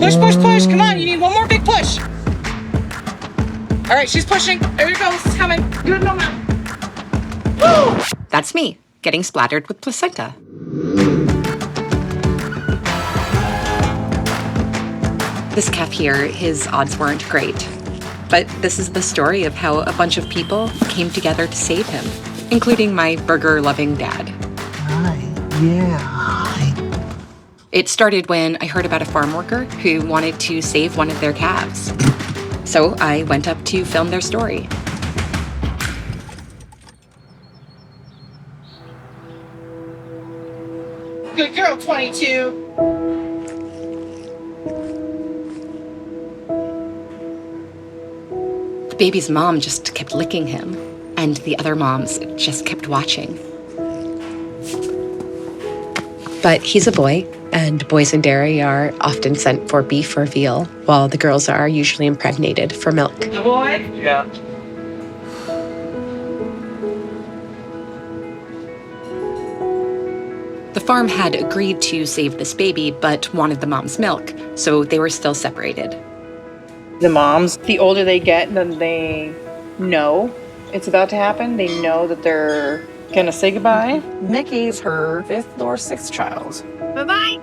Push, push, push. Come on, you need one more big push. All right, she's pushing. There you go. It's coming. Good moment. Woo! That's me, getting splattered with placenta. This calf here, his odds weren't great. But this is the story of how a bunch of people came together to save him, including my burger-loving dad. Hi. Yeah. Hi. It started when I heard about a farm worker who wanted to save one of their calves. So I went up to film their story. Good girl, 22. The baby's mom just kept licking him, and the other moms just kept watching. But he's a boy, and boys in dairy are often sent for beef or veal, while the girls are usually impregnated for milk. The boy? Yeah. The farm had agreed to save this baby, but wanted the mom's milk, so they were still separated. The moms, the older they get, then they know it's about to happen. They know that they're gonna say goodbye. Nikki's her 5th or 6th child. Bye-bye.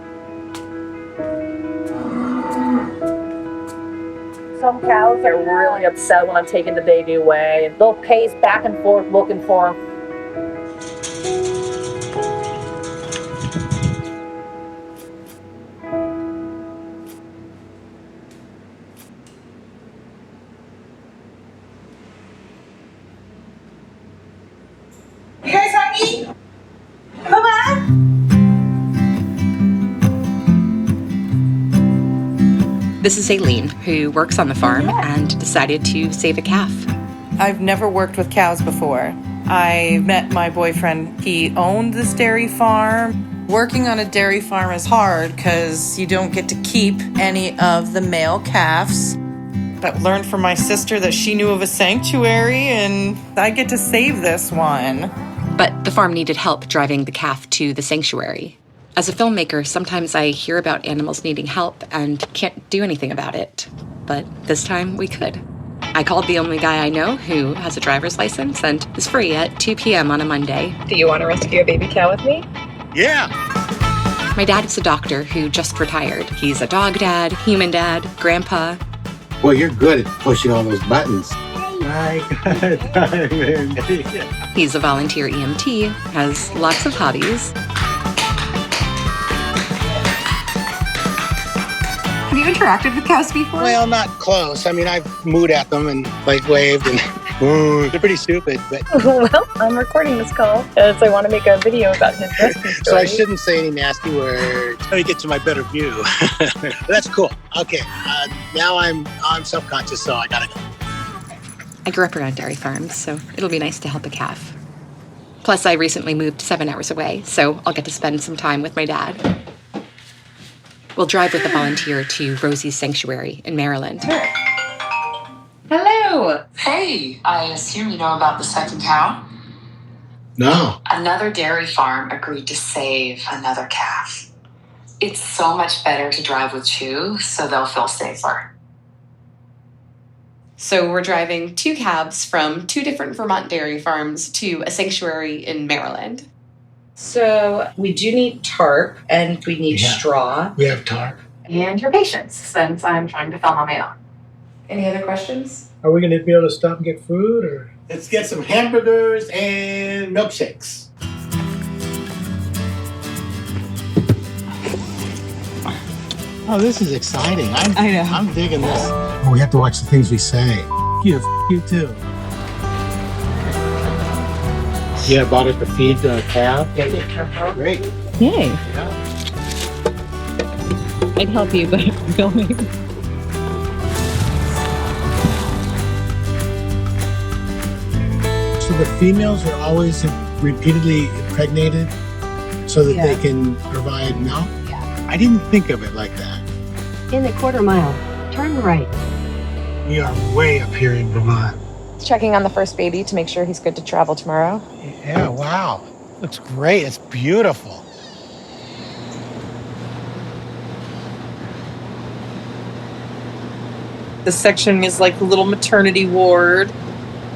Some cows are really upset when I'm taking the baby away, and they'll pace back and forth looking for him. You guys hungry? Bye-bye. This is Aileen, who works on the farm and decided to save a calf. I've never worked with cows before. I met my boyfriend. He owned this dairy farm. Working on a dairy farm is hard because you don't get to keep any of the male calves. But learned from my sister that she knew of a sanctuary, and I get to save this one. But the farm needed help driving the calf to the sanctuary. As a filmmaker, sometimes I hear about animals needing help and can't do anything about it. But this time we could. I called the only guy I know who has a driver's license and is free at 2 p.m. on a Monday. Do you want to rescue a baby cow with me? Yeah. My dad is a doctor who just retired. He's a dog dad, human dad, grandpa. Well, you're good at pushing all those buttons. My God. He's a volunteer EMT, has lots of hobbies. Have you interacted with cows before? Well, not close. I mean, I've mooed at them and like waved and they're pretty stupid, but Well, I'm recording this call because I want to make a video about his rescue story. so I shouldn't say any nasty words. Let me get to my better view. That's cool. Okay, now I'm self-conscious, so I gotta go. I grew up around dairy farms, so it'll be nice to help a calf. Plus, I recently moved 7 hours away, so I'll get to spend some time with my dad. We'll drive with a volunteer to Rosie's Sanctuary in Maryland. Hello. Hey, I assume you know about the second cow? No. Another dairy farm agreed to save another calf. It's so much better to drive with two, so they'll feel safer. So we're driving 2 calves from 2 different Vermont dairy farms to a sanctuary in Maryland. So we do need tarp and we need straw. We have tarp. And your patience, since I'm trying to film on my own. Any other questions? Are we going to be able to stop and get food, or? Let's get some hamburgers and milkshakes. Oh, this is exciting. I know. I'm digging this. Oh, we have to watch the things we say. You too. Yeah, I bought it to feed the calf. Great. Yay. Yeah. I'd help you, but I'm filming. So the females are always repeatedly impregnated so that they can provide milk? Yeah. I didn't think of it like that. In the quarter mile, turn right. We are way up here in Vermont. Checking on the first baby to make sure he's good to travel tomorrow. Yeah, wow. Looks great. It's beautiful. This section is like the little maternity ward.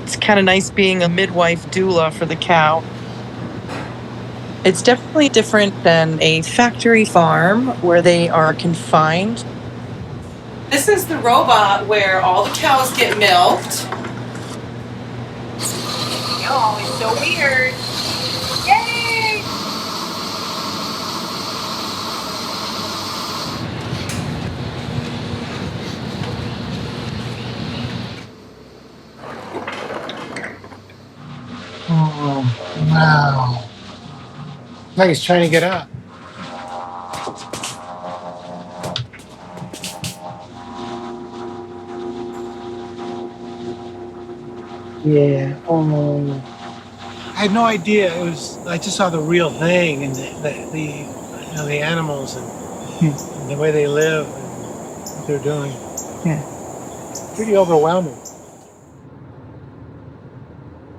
It's kind of nice being a midwife doula for the cow. It's definitely different than a factory farm where they are confined. This is the robot where all the cows get milked. Oh, it's so weird. Yay! Oh, wow. Like he's trying to get up. Yeah. Oh. I had no idea. I just saw the real thing and the animals and the way they live and what they're doing. Yeah. Pretty overwhelming.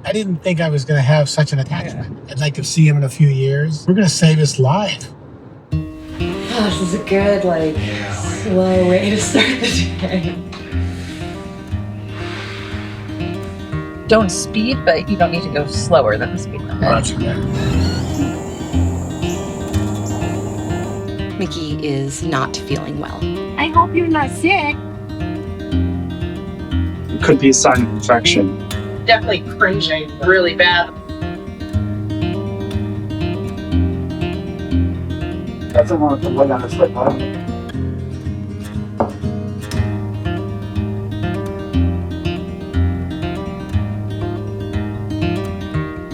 I didn't think I was going to have such an attachment. I'd like to see him in a few years. We're going to save his life. Oh, this is a good, slow way to start the day. Don't speed, but you don't need to go slower than the speed limit. Mickey is not feeling well. I hope you're not sick. Could be a sign of infection. Definitely cringing really bad. Doesn't want to lay on his lip, huh?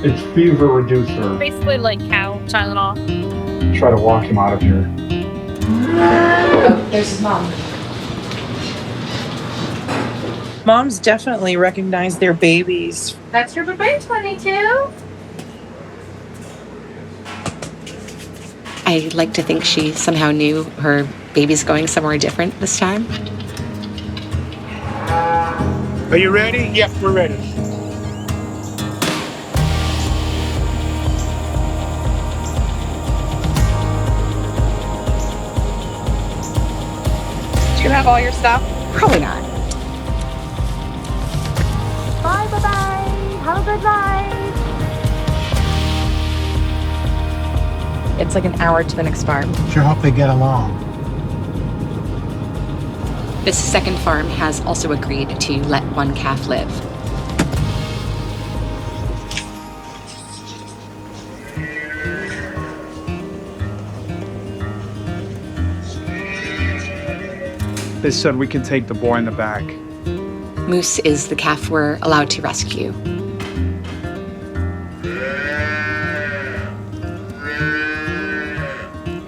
It's fever reducer. Basically like cow Tylenol. Try to walk him out of here. Oh, there's his mom. Moms definitely recognize their babies. That's your birthday, 22. I like to think she somehow knew her baby's going somewhere different this time. Are you ready? Yep, we're ready. Do you have all your stuff? Probably not. Bye. Have a good night. It's like an hour to the next farm. Sure hope they get along. This second farm has also agreed to let one calf live. They said we can take the boy in the back. Moose is the calf we're allowed to rescue.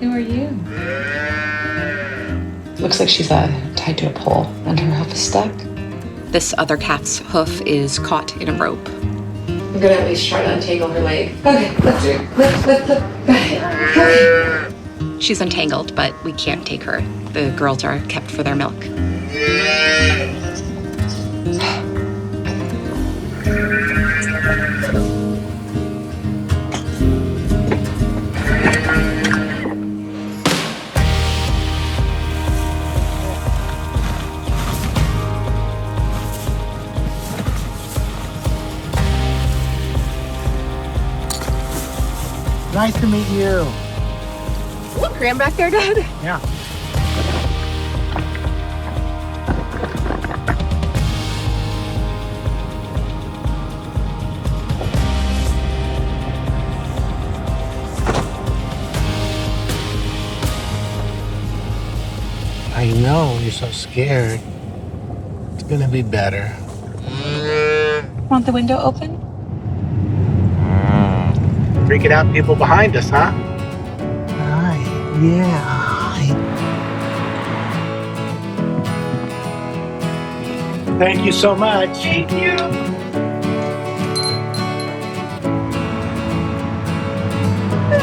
Who are you? Looks like she's tied to a pole and her hoof is stuck. This other calf's hoof is caught in a rope. I'm gonna at least try to untangle her leg. Okay, let's do it. Lift. Okay. She's untangled, but we can't take her. The girls are kept for their milk. Nice to meet you. Look, Graham back there, Dad. Yeah. I know you're so scared. It's gonna be better. Want the window open? Freaking out people behind us, huh? Hi. Yeah. Hi. Thank you so much. Thank you.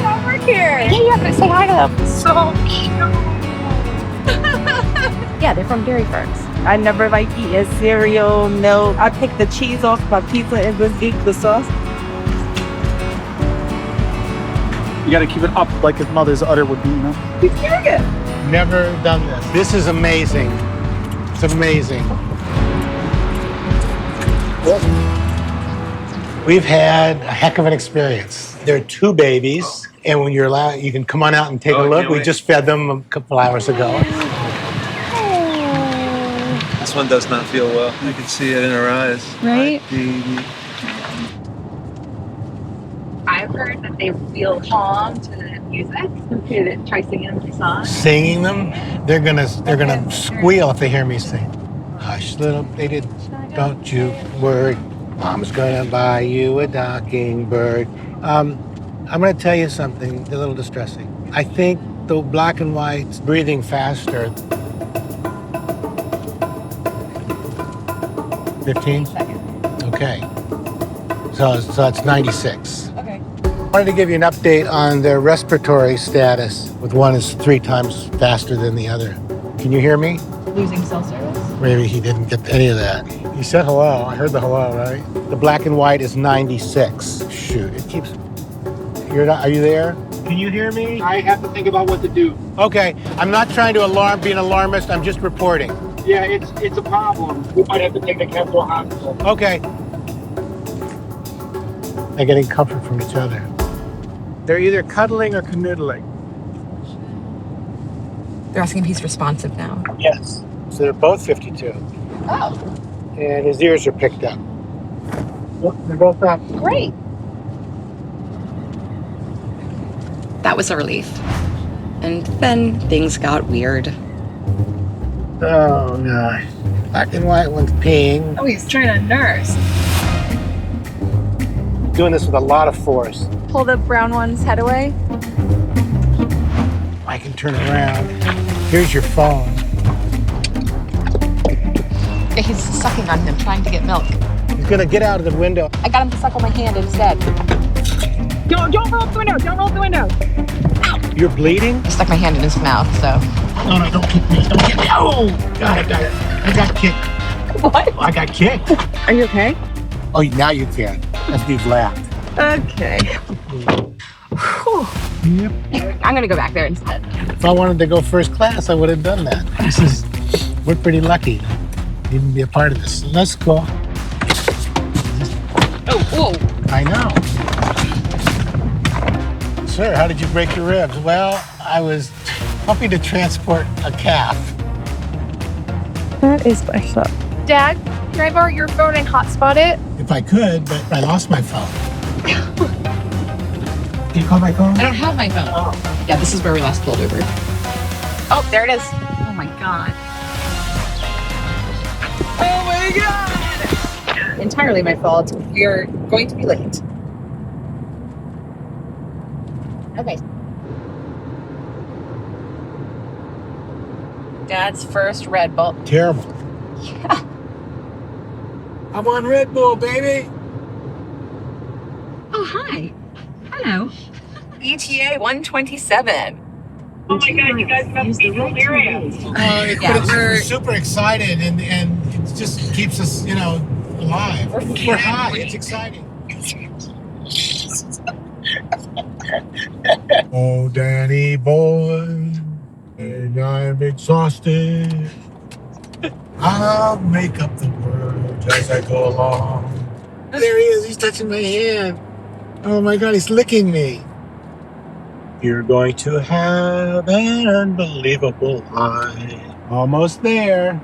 Over here. Yeah, you have to say hi to them. So cute. Yeah, they're from dairy farms. I never eat cereal, milk. I take the cheese off my pizza and just eat the sauce. You gotta keep it up like his mother's udder would be, you know? He's curious. Never done this. This is amazing. It's amazing. We've had a heck of an experience. There are 2 babies, and when you're allowed, you can come on out and take a look. We just fed them a couple hours ago. This one does not feel well. I can see it in her eyes. Right? Baby. I've heard that they feel calm to music. Okay, try singing the song. Singing them, they're gonna squeal if they hear me sing. Hush, little baby, don't you worry. Mom's gonna buy you a docking bird. I'm gonna tell you something a little distressing. I think the black and white's breathing faster. 15 seconds. Okay. So that's 96. Okay. I wanted to give you an update on their respiratory status. With one is 3 times faster than the other. Can you hear me? Losing cell service? Maybe he didn't get any of that. He said hello. I heard the hello, right? The black and white is 96. Shoot, it keeps... Are you there? Can you hear me? I have to think about what to do. Okay, I'm not trying to be an alarmist. I'm just reporting. Yeah, it's a problem. We might have to take the cat to a hospital. Okay. They're getting comfort from each other. They're either cuddling or canoodling. They're asking if he's responsive now. Yes. So they're both 52. Oh, And his ears are picked up. Yep, they're both up. great. That was a relief. And then things got weird. Oh, gosh. Black and white one's peeing. Oh, he's trying to nurse. Doing this with a lot of force. Pull the brown one's head away. I can turn it around. Here's your phone. Yeah, he's sucking on him, trying to get milk. He's gonna get out of the window. I got him to suck on my hand instead. Don't roll up the window. Don't roll up the window. You're bleeding? I stuck my hand in his mouth, so. No, don't kick me. Don't kick me. Oh, got it. I got kicked. What? I got kicked. Are you okay? Oh, now you can. After you've laughed. Okay. Yep. I'm gonna go back there instead. If I wanted to go first class, I would have done that. We're pretty lucky to even be a part of this. Let's go. Oh, whoa. I know. Sir, how did you break your ribs? Well, I was hoping to transport a calf. That is messed up. Dad, can I borrow your phone and hotspot it? If I could, but I lost my phone. Can you call my phone? I don't have my phone. Oh. Yeah, this is where we last pulled over. Oh, there it is. Oh my god. Oh my god! Entirely my fault. We're going to be late. Okay. Dad's first Red Bull. Terrible. Yeah. I'm on Red Bull, baby. Oh, hi. Hello. ETA 127. Oh my god, you guys have the experience. We're super excited and it just keeps us, alive. We're high. It's exciting. Oh, Danny boy, and I'm exhausted. I'll make up the words as I go along. There he is. He's touching my hand. Oh my God, he's licking me. You're going to have an unbelievable life. Almost there.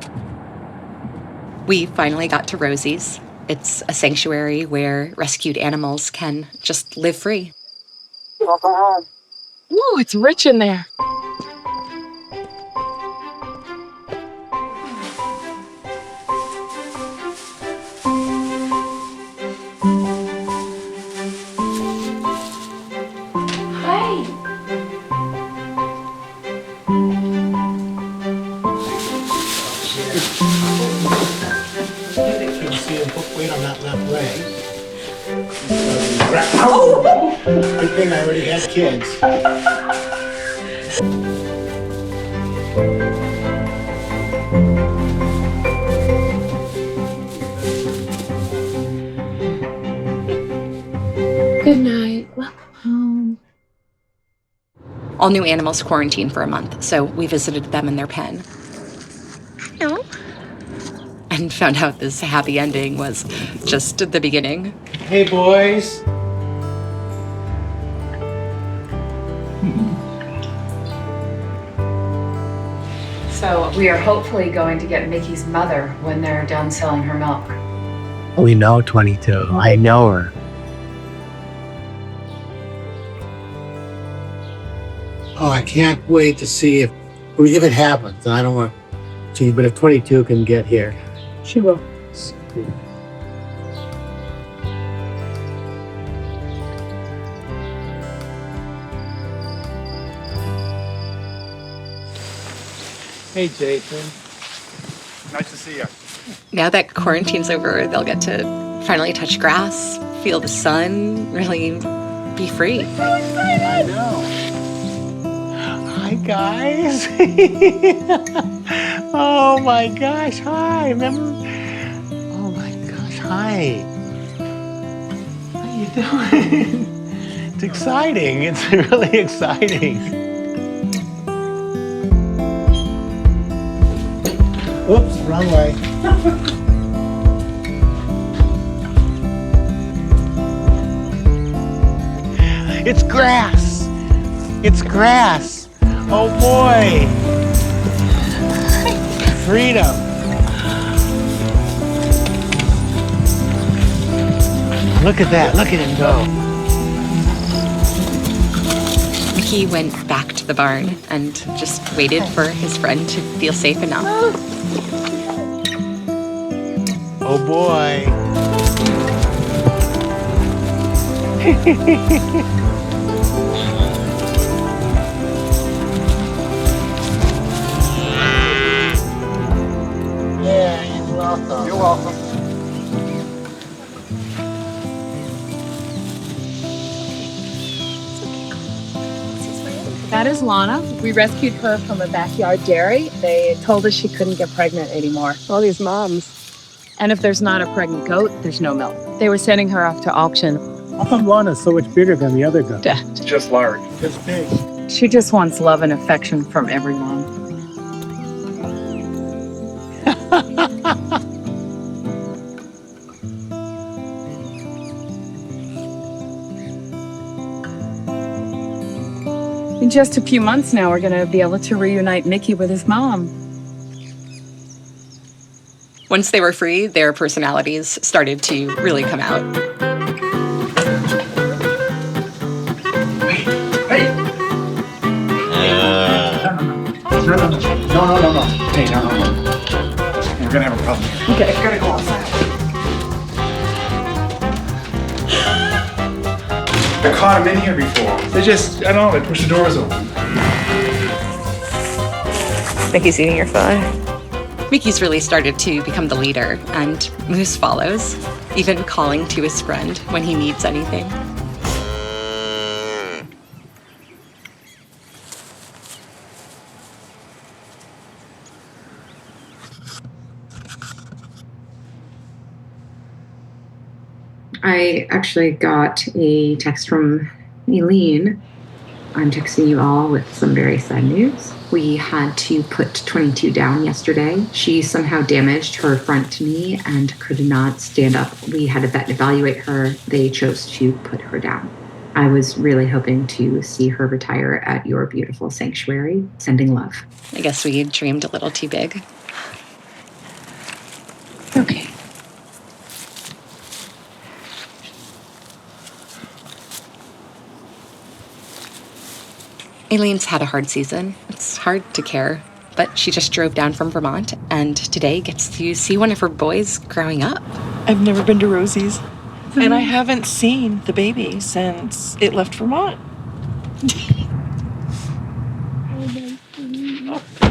We finally got to Rosie's. It's a sanctuary where rescued animals can just live free. Welcome home. Ooh, it's rich in there. Wait on that left leg. Oh! Good thing I already had kids. Good night. Welcome home. All new animals quarantine for a month, so we visited them in their pen. No. and found out this happy ending was just the beginning. Hey, boys. So we are hopefully going to get Mickey's mother when they're done selling her milk. We know 22. I know her. Oh, I can't wait to see if it happens. I don't want to see, but if 22 can get here. She will. Hey, Jason. Nice to see you. Now that quarantine's over, they'll get to finally touch grass, feel the sun, really be free. I know. Hi, guys. Oh my gosh, hi. Remember? Oh my gosh, hi. How you doing? It's exciting. It's really exciting. Oops, wrong way. It's grass. It's grass. Oh boy. Freedom. Look at that. Look at him go. Mickey went back to the barn and just waited for his friend to feel safe enough. Oh boy. Yeah, you're welcome. You're welcome. That is Lana. We rescued her from a backyard dairy. They told us she couldn't get pregnant anymore. All these moms. And if there's not a pregnant goat, there's no milk. They were sending her off to auction. How come Lana's so much bigger than the other guy? Just large. Just big. She just wants love and affection from everyone. In just a few months now, we're going to be able to reunite Mickey with his mom. Once they were free, their personalities started to really come out. No. Hey, no. We're gonna have a problem here. Okay, gotta go outside. I caught them in here before. They just, I don't know, they push the doors open. Mickey's eating your phone. Mickey's really started to become the leader, and Moose follows, even calling to his friend when he needs anything. I actually got a text from Eileen. I'm texting you all with some very sad news. We had to put 22 down yesterday. She somehow damaged her front knee and could not stand up. We had to evaluate her. They chose to put her down. I was really hoping to see her retire at your beautiful sanctuary. Sending love. I guess we dreamed a little too big. Okay. Aileen's had a hard season. It's hard to care, but she just drove down from Vermont and today gets to see one of her boys growing up. I've never been to Rosie's, and I haven't seen the baby since it left Vermont.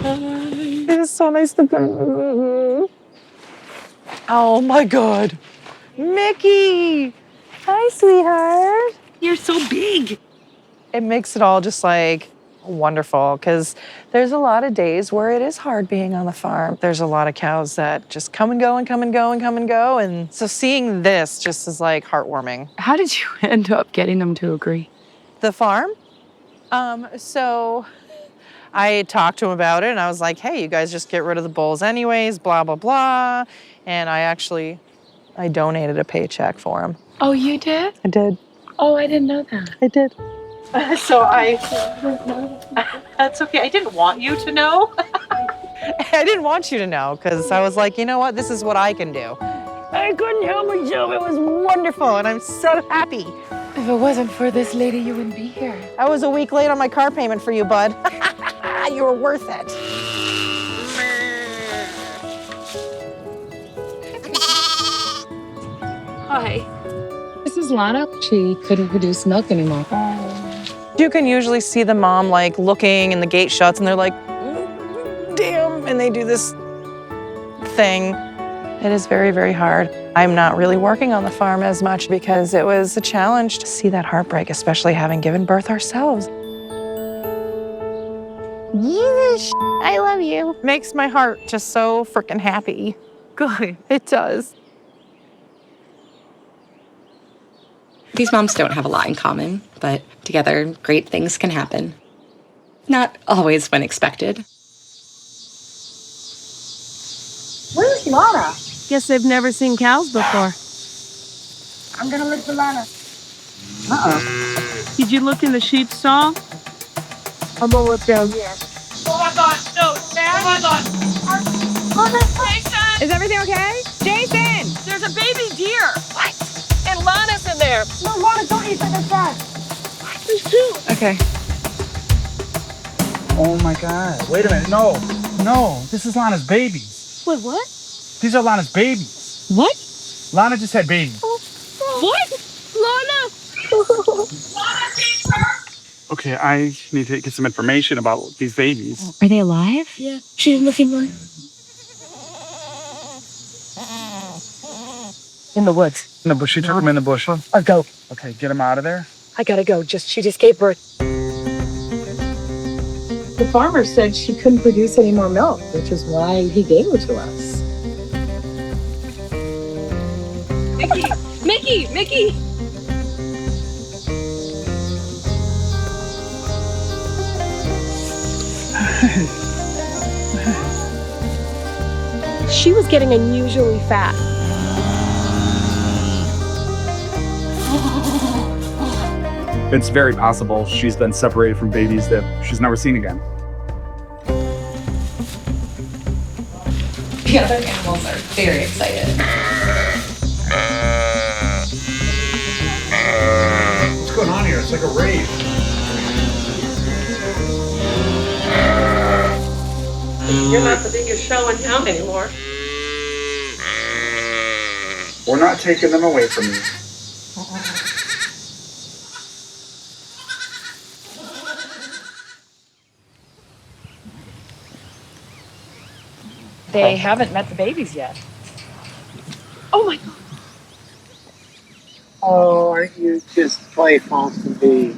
It is so nice to go. Oh my God. Mickey! Hi, sweetheart. You're so big. It makes it all just like wonderful because there's a lot of days where it is hard being on the farm. There's a lot of cows that just come and go and come and go and come and go. And so seeing this just is like heartwarming. How did you end up getting them to agree? The farm? So I talked to him about it, and I was like, hey, you guys just get rid of the bulls anyways, blah, blah, blah. And I donated a paycheck for him. Oh, you did? I did. Oh, I didn't know that. I did. That's okay. I didn't want you to know. I didn't want you to know because I was like, you know what? This is what I can do. I couldn't help myself. It was wonderful, and I'm so happy. If it wasn't for this lady, you wouldn't be here. I was a week late on my car payment for you, bud. You were worth it. Hi. This is Lana. She couldn't produce milk anymore. You can usually see the mom like looking and the gate shuts and they're like, damn, and they do this thing. It is very, very hard. I'm not really working on the farm as much because it was a challenge to see that heartbreak, especially having given birth ourselves. Jesus, I love you. Makes my heart just so freaking happy. Good, it does. These moms don't have a lot in common, but together, great things can happen. Not always when expected. Where's Lana? Guess they've never seen cows before. I'm gonna look for Lana. Did you look in the sheep stall? I'm gonna look down here. Oh my God, no, Dad. Oh my God. Jason! Is everything okay? Jason! There's a baby deer. What? And Lana's in there. No, Lana, don't eat that bad. Okay. Oh my God. Wait a minute. No. This is Lana's babies. Wait, what? These are Lana's babies. What? Lana just had babies. What? Lana! Okay, I need to get some information about these babies. Are they alive? Yeah. She's looking like... In the woods. In the bush. She took them in the bush. I'll go. Okay, get them out of there. I gotta go. She just gave birth. The farmer said she couldn't produce any more milk, which is why he gave her to us. Mickey! She was getting unusually fat. It's very possible she's been separated from babies that she's never seen again. The other animals are very excited. What's going on here? It's like a rave. You're not the biggest show in town anymore. We're not taking them away from you. They haven't met the babies yet. Oh my God. Oh, aren't you just playful to be?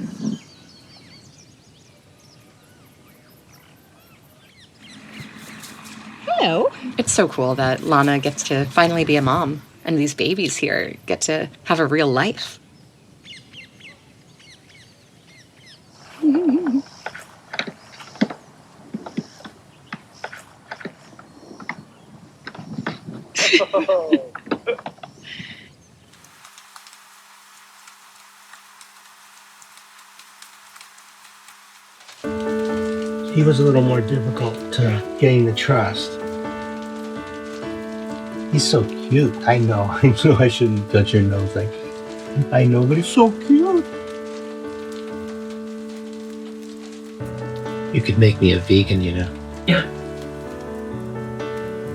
Hello. It's so cool that Lana gets to finally be a mom, and these babies here get to have a real life. He was a little more difficult to gain the trust. He's so cute. I know. I know I shouldn't touch your nose. I know, but he's so cute. You could make me a vegan, you know. Yeah.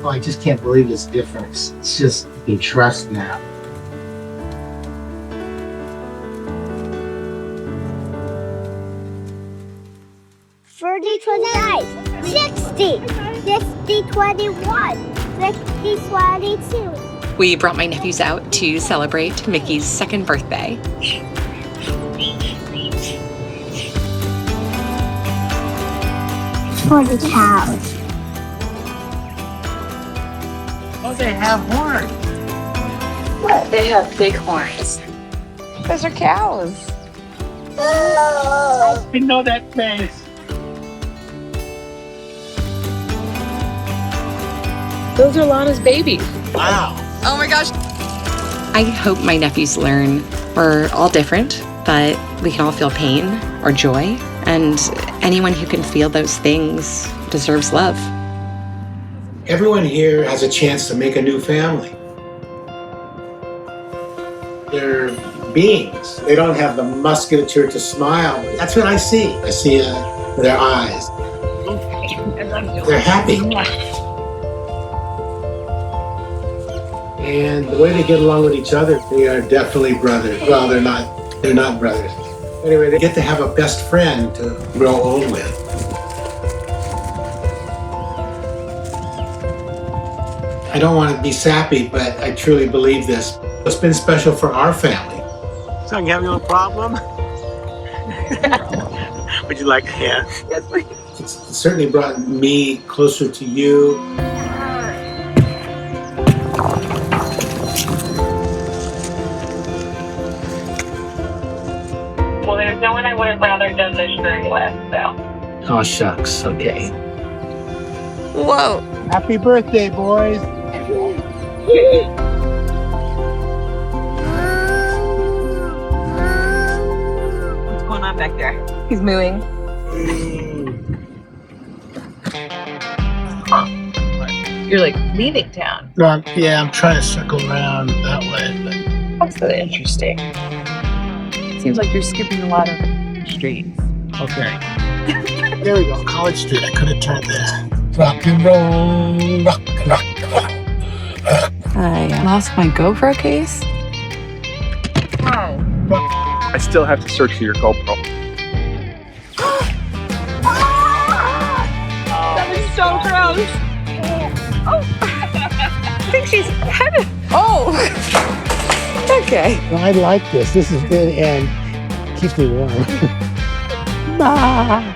Oh, I just can't believe this difference. It's just you can trust now. $40, $29, $60, $50, $21, $50, $22. We brought my nephews out to celebrate Mickey's second birthday. 40 cows. Oh, they have horns. What? They have big horns. Those are cows. I know that face. Those are Lana's babies. Wow. Oh my gosh. I hope my nephews learn we're all different, but we can all feel pain or joy, and anyone who can feel those things deserves love. Everyone here has a chance to make a new family. They're beings. They don't have the musculature to smile. That's what I see. I see their eyes. They're happy. And the way they get along with each other, they are definitely brothers. Well, they're not brothers. Anyway, they get to have a best friend to grow old with. I don't want to be sappy, but I truly believe this. It's been special for our family. So you having a little problem? Would you like to hear? Yes, please. It's certainly brought me closer to you. Well, there's no one I would have rather done this journey with, so. Oh, shucks. Okay. Whoa. Happy birthday, boys. What's going on back there? He's mooing. You're like leaving town. No, yeah, I'm trying to circle around that way. But... That's really interesting. Seems like you're skipping a lot of streets. Okay. There we go. College Street. I could have turned there. Rock and roll. Rock and rock. I lost my GoPro case. Oh. I still have to search for your GoPro. That is so gross. Oh. I think she's headed. Oh. Okay. I like this. This is good and keeps me warm. Bye.